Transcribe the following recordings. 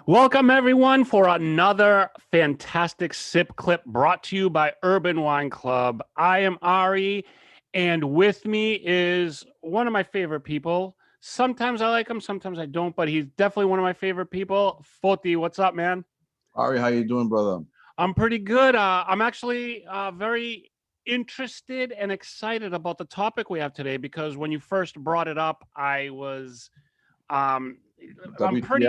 Welcome, everyone, for another fantastic sip clip brought to you by Urban Wine Club. I am Ari, and with me is one of my favorite people. Sometimes I like him, sometimes I don't, but he's definitely one of my favorite people. Foti, what's up, man? Ari, how you doing, brother? I'm pretty good. I'm actually very interested and excited about the topic we have today because when you first brought it up, um, I'm WTF? pretty.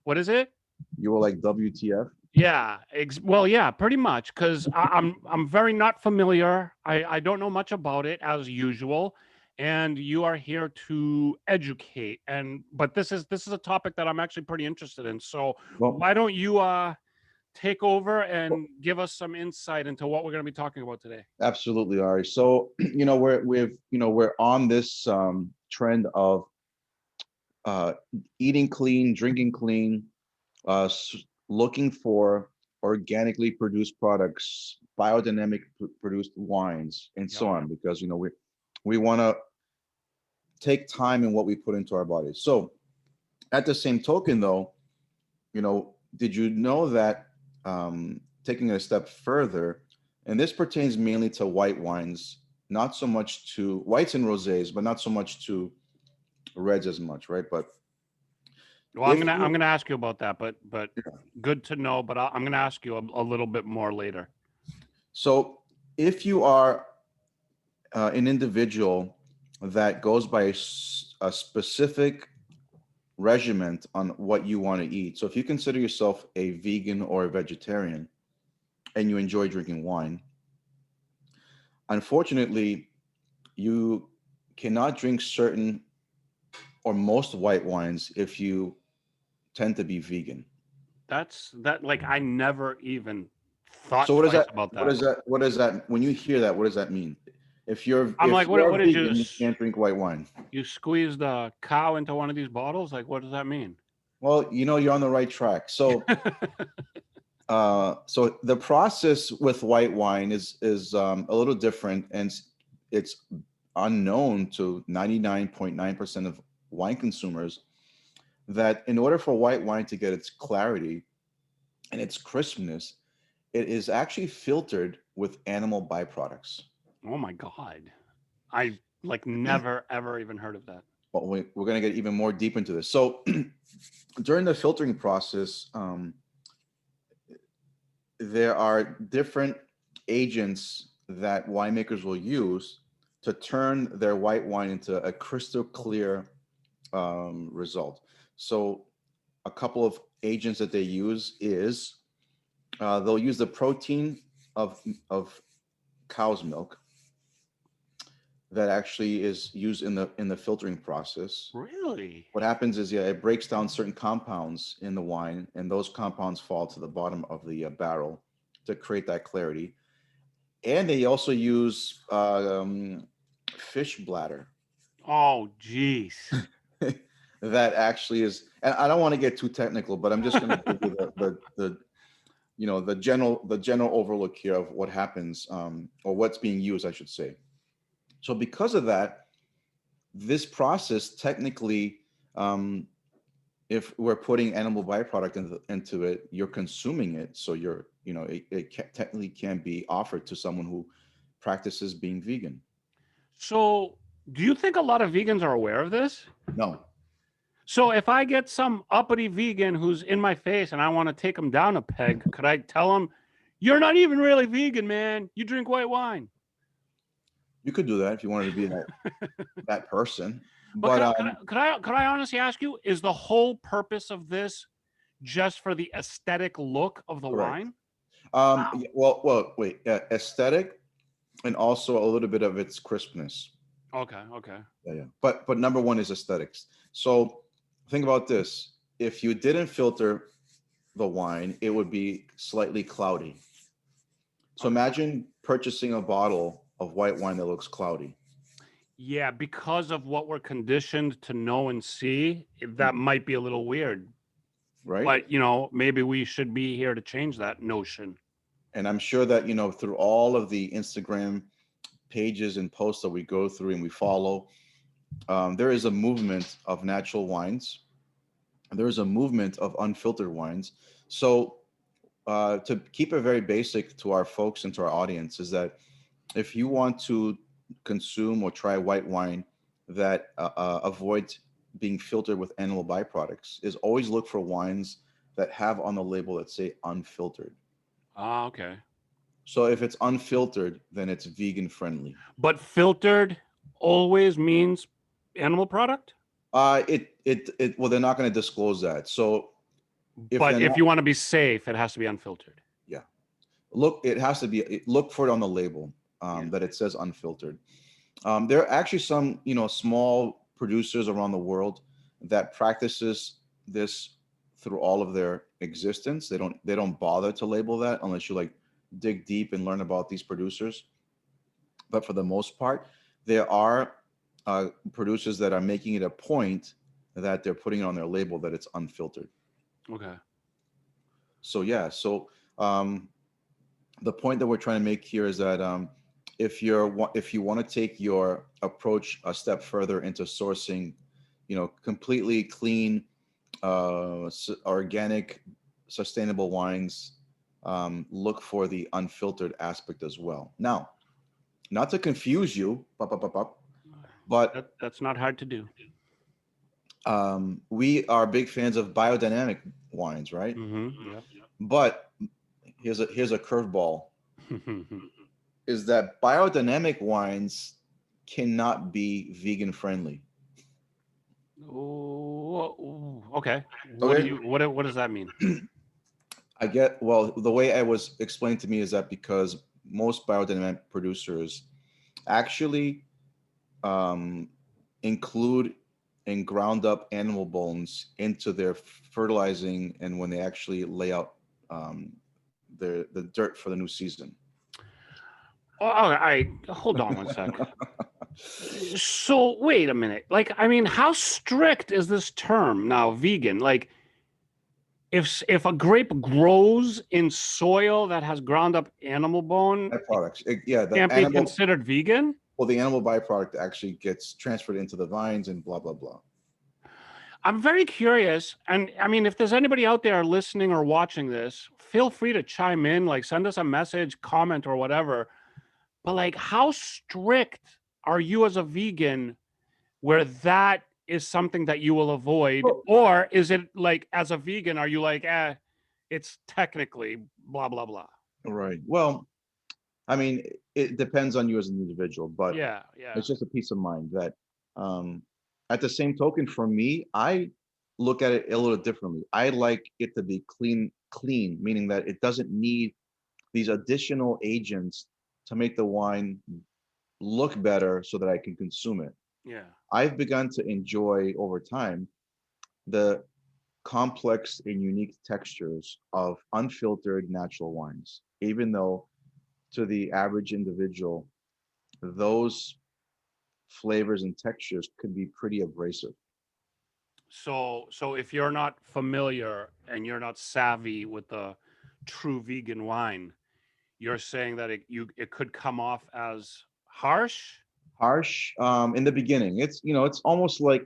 What is it? You were like WTF? Yeah, well, yeah, pretty much because I'm very not familiar. I don't know much about it as usual, and you are here to educate. And but this is a topic that I'm actually pretty interested in. So Well, why don't you take over and give us some insight into what we're going to be talking about today? absolutely, Ari. So, we're on this trend of uh, eating clean, drinking clean, looking for organically produced products, biodynamic produced wines, and Yep. so on, because we want to take time in what we put into our bodies. So, at the same token, though, did you know that taking it a step further, and this pertains mainly to white wines, not so much to whites and rosés, but not so much to reds as much, right? But Well, I'm if gonna I'm you, gonna ask you about that, but good to know. But I'm gonna ask you a little bit more later. so if you are an individual that goes by a specific regiment on what you want to eat, so if you consider yourself a vegan or a vegetarian and you enjoy drinking wine, unfortunately, you cannot drink certain or most white wines if you tend to be vegan. Like I never even So thought what does twice that about what that. does that what does that when you hear that, what does that mean? If you're I'm if like, you're what a did you vegan, you can't drink white wine. you squeezed a cow into one of these bottles? Like, what does that mean? Well, you're on the right track. So the process with white wine is a little different, and it's unknown to 99.9% of wine consumers that in order for white wine to get its clarity and its crispness, it is actually filtered with animal byproducts. Oh my god, I like never ever even heard of that. But we're going to get even more deep into this. So during the filtering process, there are different agents that winemakers will use to turn their white wine into a crystal clear result. So a couple of agents that they use is they'll use the protein of cow's milk that actually is used in the filtering process. Really? What happens is, yeah, it breaks down certain compounds in the wine, and those compounds fall to the bottom of the barrel to create that clarity. And they also use fish bladder Oh, jeez. that actually is. And I don't want to get too technical, but I'm just going to give you the general overlook here of what happens, or what's being used, I should say. So because of that, this process technically, um, if we're putting animal byproduct into it, you're consuming it. So it technically can be offered to someone who practices being vegan. So, do you think a lot of vegans are aware of this? No, So, if I get some uppity vegan who's in my face and I want to take him down a peg, could I tell him, "You're not even really vegan, man. You drink white wine." you could do that if you wanted to be that person. But But could I honestly ask you, is the whole purpose of this just for the aesthetic look of the correct. wine? Wow. Well, wait. Aesthetic and also a little bit of its crispness. Okay, okay. Yeah, yeah. But number one is aesthetics. So think about this: if you didn't filter the wine, it would be slightly cloudy. So Okay. imagine purchasing a bottle of white wine that looks cloudy, Yeah, because of what we're conditioned to know and see, that Mhm. might be a little weird. Right? But, maybe we should be here to change that notion. And I'm sure that through all of the Instagram pages and posts that we go through and we follow, there is a movement of natural wines. There is a movement of unfiltered wines. So to keep it very basic to our folks and to our audience is that if you want to consume or try white wine that avoids being filtered with animal byproducts, is always look for wines that have on the label that say unfiltered. Ah, okay. So if it's unfiltered, then it's vegan friendly. But filtered always means animal product. Well, they're not going to disclose that. So if But they're if not, you want to be safe, it has to be unfiltered. yeah, look, it has to be. Look for it on the label Yeah. that it says unfiltered. There are actually some, small producers around the world that practices this through all of their existence. They don't bother to label that unless you like dig deep and learn about these producers. But for the most part, there are producers that are making it a point that they're putting it on their label that it's unfiltered. Okay. So yeah, so um, the point that we're trying to make here is that if you want to take your approach a step further into sourcing, completely clean, organic, sustainable wines, look for the unfiltered aspect as well. Now, not to confuse you, but That's not hard to do. we are big fans of biodynamic wines, right? Yeah. But here's a curveball: is that biodynamic wines cannot be vegan friendly. Oh, okay. Okay. What does that mean? Well, the way I was explained to me is that because most biodynamic producers actually um, include and ground up animal bones into their fertilizing and when they actually lay out the dirt for the new season. Oh, I hold on one sec. So wait a minute. Like, I mean, how strict is this term now, vegan? Like, if a grape grows in soil that has ground up animal bone, it Byproducts. Yeah, the can't be animal. considered vegan? Well, the animal byproduct actually gets transferred into the vines and blah blah blah. I'm very curious. And I mean, if there's anybody out there listening or watching this, feel free to chime in, like send us a message, comment, or whatever. But like, how strict are you as a vegan where that is something that you will avoid? Well, Or is it like, as a vegan, are you like, it's technically blah, blah, blah? right. Well, I mean, it depends on you as an individual, but Yeah, yeah. it's just a peace of mind that, um, at the same token, for me, I look at it a little differently. I like it to be clean, meaning that it doesn't need these additional agents to make the wine look better so that I can consume it. Yeah. I've begun to enjoy over time the complex and unique textures of unfiltered natural wines, even though to the average individual, those flavors and textures could be pretty abrasive. So if you're not familiar and you're not savvy with the true vegan wine, you're saying that it could come off as harsh? Harsh in the beginning. It's almost like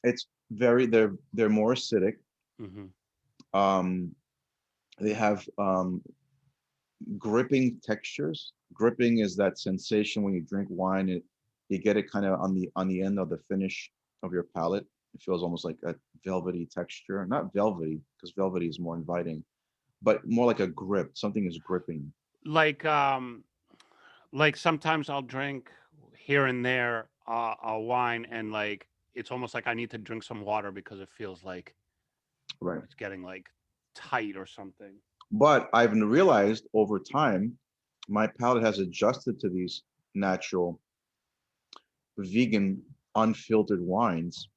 it's they're more acidic. Hmm. Um, they have gripping textures. Gripping is that sensation when you drink wine. You get it kind of on the end of the finish of your palate. It feels almost like a velvety texture. Not velvety, because velvety is more inviting, but more like a grip. Something is gripping. Like sometimes I'll drink here and there a wine and like it's almost like I need to drink some water because it feels like Right. it's getting like tight or something. But I've realized over time, my palate has adjusted to these natural, vegan, unfiltered wines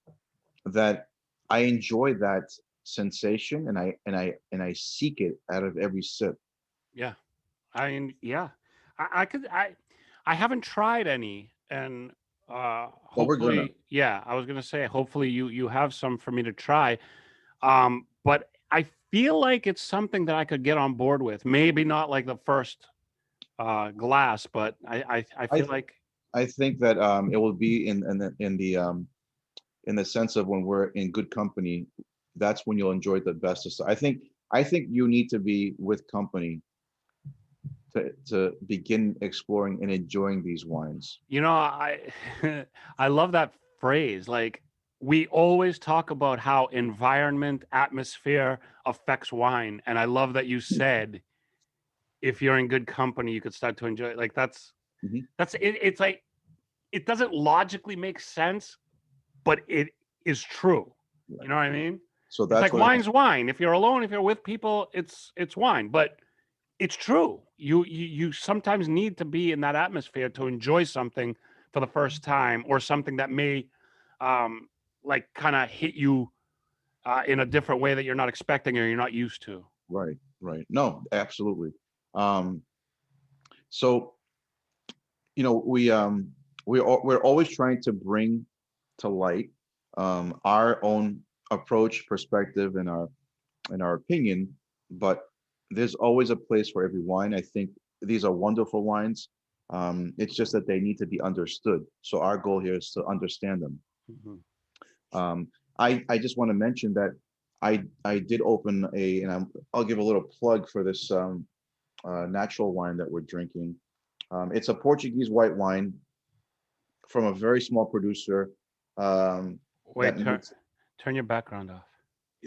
that I enjoy that sensation and I seek it out of every sip. Yeah. I mean, yeah. I could I haven't tried any and Well, we're gonna. hopefully, yeah, I was gonna say hopefully you have some for me to try. But I feel like it's something that I could get on board with. Maybe not like the first glass, but I I feel like I think that it will be in the sense of when we're in good company, that's when you'll enjoy the best of stuff. I think you need to be with company to begin exploring and enjoying these wines. You know, I love that phrase. Like we always talk about how environment, atmosphere affects wine, and I love that you said if you're in good company, you could start to enjoy it. Like Mhm. that's it. It's like it doesn't logically make sense, but it is true. You Right. know what I mean? So It's that's like what it, wine's wine. If you're alone, if you're with people, it's wine. But it's true. You sometimes need to be in that atmosphere to enjoy something for the first time, or something that may um like kind of hit you in a different way that you're not expecting or you're not used to. right, right. No, absolutely. Um, so we're always trying to bring to light our own approach, perspective, and our opinion, but there's always a place for every wine. I think these are wonderful wines. It's just that they need to be understood. So our goal here is to understand them. Mhm. Um, I just want to mention that I did open and I'll give a little plug for this natural wine that we're drinking. It's a Portuguese white wine from a very small producer that Wait, makes turn your background off.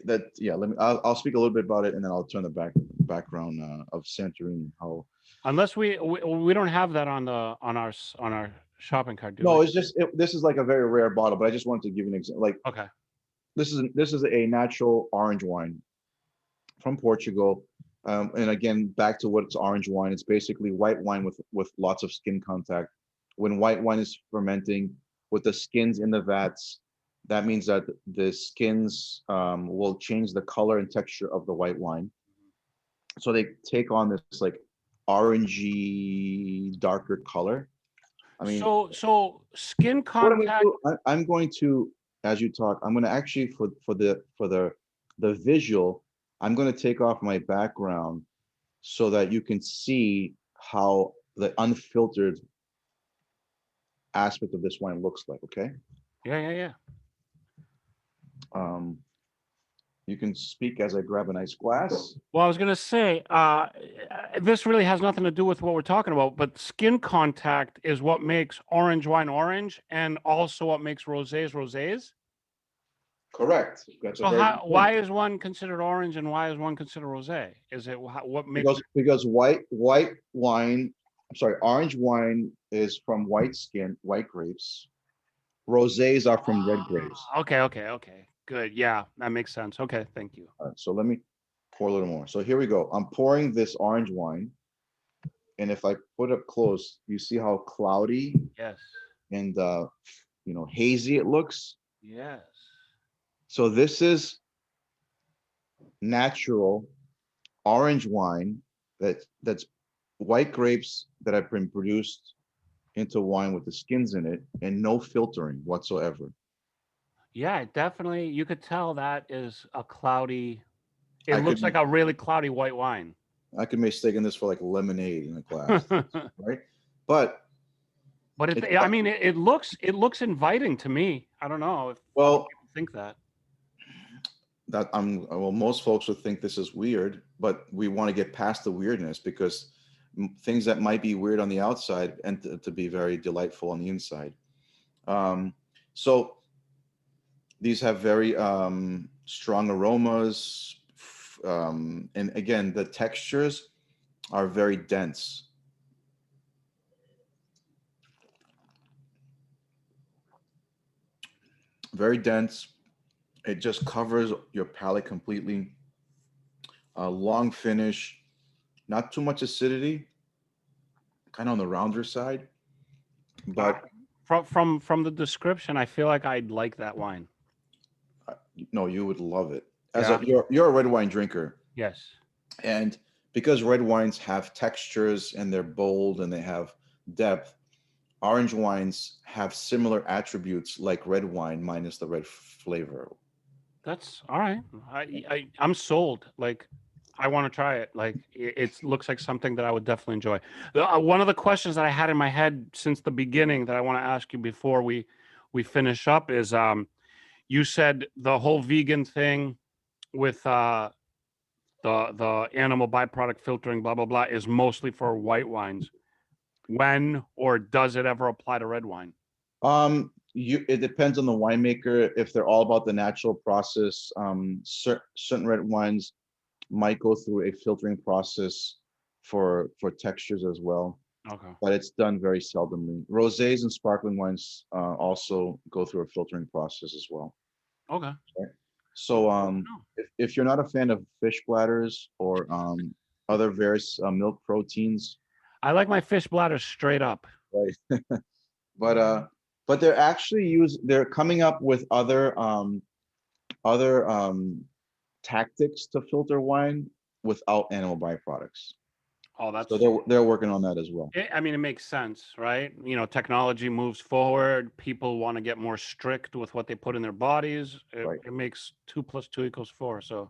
that. Yeah, I'll speak a little bit about it, and then I'll turn the background of Santorini. How Unless we don't have that on on our shopping cart, do we? No, it's just this is like a very rare bottle, but I just wanted to give you an example. Like Okay. this is a natural orange wine from Portugal. And again, back to what's orange wine. It's basically white wine with lots of skin contact. When white wine is fermenting with the skins in the vats, that means that the skins will change the color and texture of the white wine. So they take on this like orangey, darker color. I mean, So skin what I'm going to contact. do, I'm going to, as you talk, I'm going to actually for the visual, I'm going to take off my background so that you can see how the unfiltered aspect of this wine looks like. Okay, Yeah, yeah, yeah. um, you can speak as I grab a nice glass. Well, I was gonna say, this really has nothing to do with what we're talking about, but skin contact is what makes orange wine orange, and also what makes rosés rosés. Correct. That's a So very how, good point. why is one considered orange and why is one considered rosé? Is it what makes it? Because white wine, I'm sorry, orange wine is from white skin, white grapes. Rosés are from red grapes. Okay, okay, okay. Good. Yeah, that makes sense. Okay, thank you. All right, so let me pour a little more. So here we go. I'm pouring this orange wine, and if I put up close, you see how cloudy Yes. and hazy it looks. Yes. So this is natural orange wine that's white grapes that have been produced into wine with the skins in it and no filtering whatsoever. Yeah, definitely. You could tell that is a cloudy. It I could looks like a really cloudy white wine. I could mistake this for like lemonade in a glass, right? But But it's I mean, it looks inviting to me. I don't know if other well people think that. that I'm well, most folks would think this is weird, but we want to get past the weirdness because things that might be weird on the outside and to be very delightful on the inside. Um, so these have very strong aromas, and again, the textures are very dense. Very dense. It just covers your palate completely. Long finish, not too much acidity, kind of on the rounder side, Uh, but from the description, I feel like I'd like that wine. uh, no, you would love it. As a Yeah. you're a red wine drinker, Yes. and because red wines have textures and they're bold and they have depth, orange wines have similar attributes like red wine minus the red flavor. That's all right. I'm sold. Like I want to try it. Like it looks like something that I would definitely enjoy. One of the questions that I had in my head since the beginning that I want to ask you before we finish up is you said the whole vegan thing with the animal byproduct filtering, blah blah blah, is mostly for white wines. When or does it ever apply to red wine? It depends on the winemaker. If they're all about the natural process, certain red wines might go through a filtering process for textures as well, Okay. but it's done very seldomly. Rosés and sparkling wines also go through a filtering process as well. Okay. Right? So No. if you're not a fan of fish bladders or other various milk proteins, I like my fish bladder straight up. right? But they're actually they're coming up with other tactics to filter wine without animal byproducts. Oh, So that's they're working on that as well. I mean, it makes sense, right? You know, technology moves forward. People want to get more strict with what they put in their bodies. It, Right. it makes 2 + 2 = 4. So,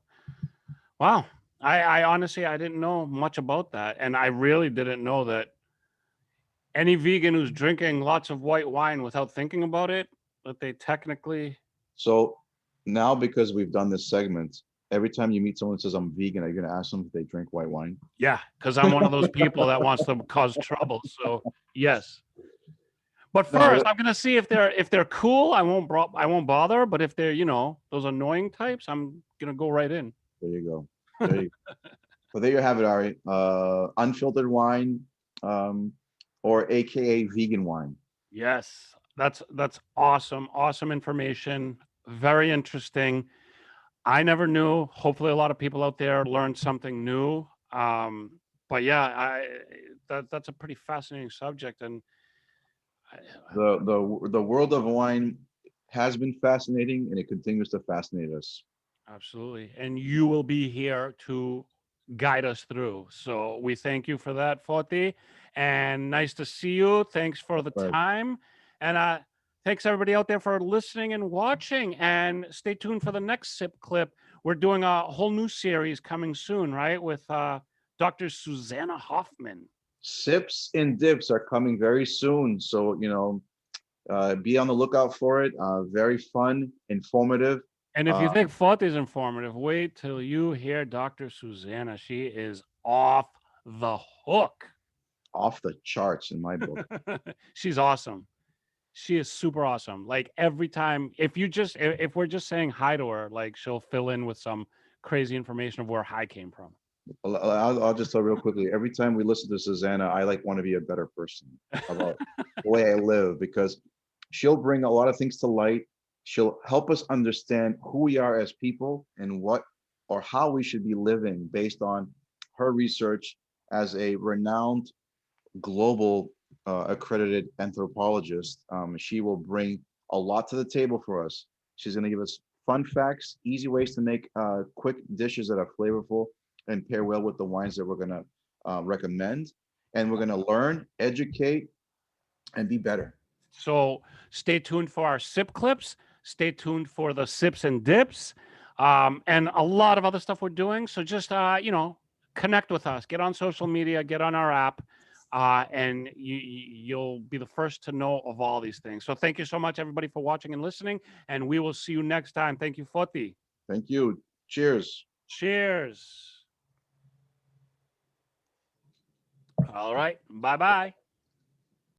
wow. I honestly, I didn't know much about that. And I really didn't know that any vegan who's drinking lots of white wine without thinking about it, that they technically, So now because we've done this segment, every time you meet someone who says I'm vegan, are you gonna ask them if they drink white wine? yeah, because I'm one of those people that wants to cause trouble. So, yes. But No, first, I'm gonna see if they're cool. I won't bother. But if they're those annoying types, I'm gonna go right in. there you go. There you go. So there you have it, Ari. Unfiltered wine, um, or AKA vegan wine. Yes, that's awesome. Awesome information. Very interesting. I never knew. Hopefully, a lot of people out there learned something new. But yeah, that's a pretty fascinating subject, and I, The world of wine has been fascinating and it continues to fascinate us. absolutely. And you will be here to guide us through. So we thank you for that, Foti. And nice to see you. Thanks for the Right. time. And thanks everybody out there for listening and watching. And stay tuned for the next sip clip. We're doing a whole new series coming soon, right? With Dr. Susanna Hoffman. Sips and dips are coming very soon. So, be on the lookout for it. Very fun, informative, And if you uh, think Foti is informative, wait till you hear Dr. Susanna. She is off the hook. off the charts in my book. She's awesome. She is super awesome. Like every time, if we're just saying hi to her, like she'll fill in with some crazy information of where hi came from. I'll just tell real quickly. Every time we listen to Susanna, I like want to be a better person about the way I live because she'll bring a lot of things to light. She'll help us understand who we are as people and what or how we should be living based on her research as a renowned global accredited anthropologist. She will bring a lot to the table for us. She's going to give us fun facts, easy ways to make quick dishes that are flavorful and pair well with the wines that we're going to recommend. And we're going to learn, educate, and be better. So stay tuned for our sip clips. Stay tuned for the sips and dips, and a lot of other stuff we're doing. So just connect with us. Get on social media. Get on our app. And you'll be the first to know of all these things. So thank you so much, everybody, for watching and listening. And we will see you next time. Thank you, Foti. Thank you. Cheers. Cheers. All right. Bye bye.